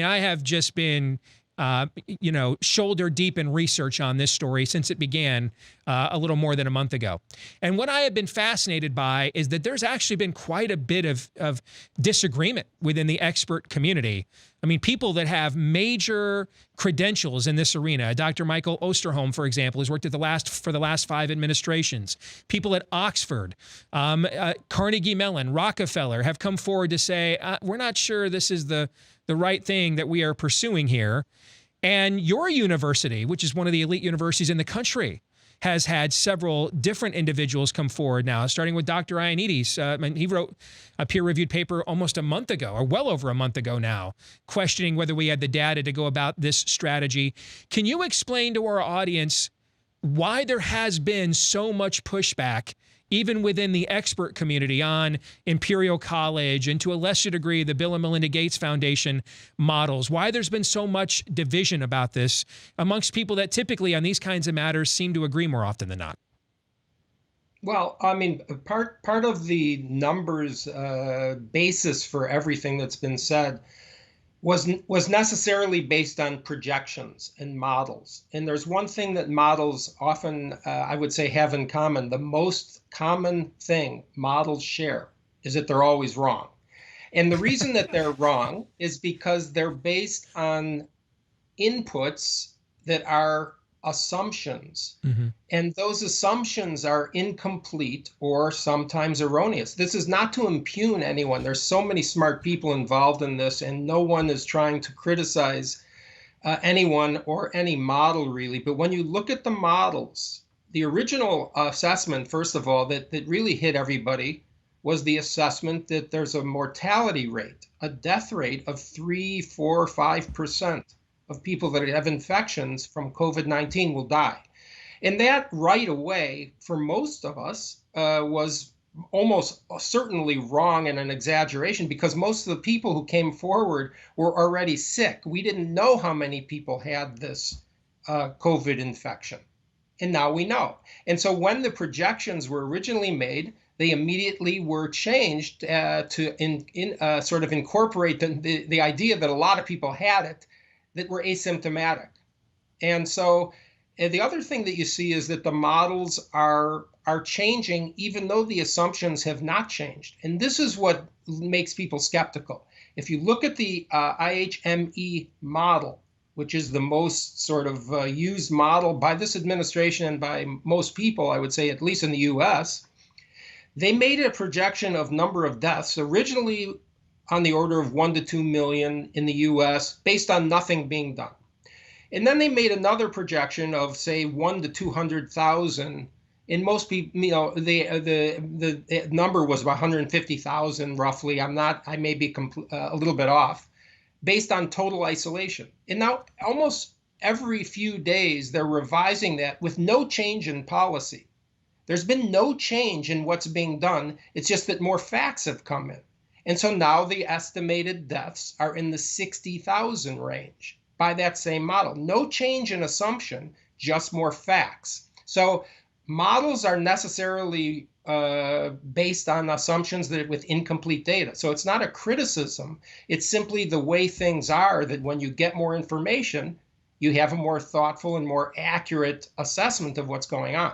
I have just been, shoulder deep in research on this story since it began a little more than a month ago. And what I have been fascinated by is that there's actually been quite a bit of disagreement within the expert community. I mean, people that have major credentials in this arena. Dr. Michael Osterholm, for example, has worked at for the last 5 administrations. People at Oxford, Carnegie Mellon, Rockefeller have come forward to say, we're not sure this is the right thing that we are pursuing here. And your university, which is one of the elite universities in the country, has had several different individuals come forward now, starting with Dr. Ioannidis. He wrote a peer-reviewed paper almost a month ago, or well over a month ago now, questioning whether we had the data to go about this strategy. Can you explain to our audience why there has been so much pushback, even within the expert community, on Imperial College and to a lesser degree the Bill and Melinda Gates Foundation models? Why there's been so much division about this amongst people that typically on these kinds of matters seem to agree more often than not? Well, I mean, part of the numbers basis for everything that's been said was necessarily based on projections and models. And there's one thing that models often, I would say, have in common. The most common thing models share is that they're always wrong. And the reason that they're wrong is because they're based on inputs that are assumptions. Mm-hmm. And those assumptions are incomplete or sometimes erroneous. This is not to impugn anyone. There's so many smart people involved in this, and no one is trying to criticize anyone or any model, really. But when you look at the models, the original assessment, first of all, that really hit everybody was the assessment that there's a mortality rate, a death rate of 3, 4, 5% of people that have infections from COVID-19 will die. And that right away, for most of us, was almost certainly wrong and an exaggeration, because most of the people who came forward were already sick. We didn't know how many people had this COVID infection. And now we know. And so when the projections were originally made, they immediately were changed to sort of incorporate the idea that a lot of people had it that were asymptomatic. And so the other thing that you see is that the models are changing even though the assumptions have not changed. And this is what makes people skeptical. If you look at the IHME model, which is the most sort of used model by this administration and by most people, I would say, at least in the US, they made a projection of number of deaths originally on the order of 1 to 2 million in the US, based on nothing being done. And then they made another projection of, say, 1 to 200,000. In most people, the number was about 150,000 roughly. I may be a little bit off, based on total isolation. And now almost every few days they're revising that with no change in policy. There's been no change in what's being done. It's just that more facts have come in. And so now the estimated deaths are in the 60,000 range by that same model. No change in assumption, just more facts. So models are necessarily based on assumptions that with incomplete data. So it's not a criticism. It's simply the way things are, that when you get more information, you have a more thoughtful and more accurate assessment of what's going on.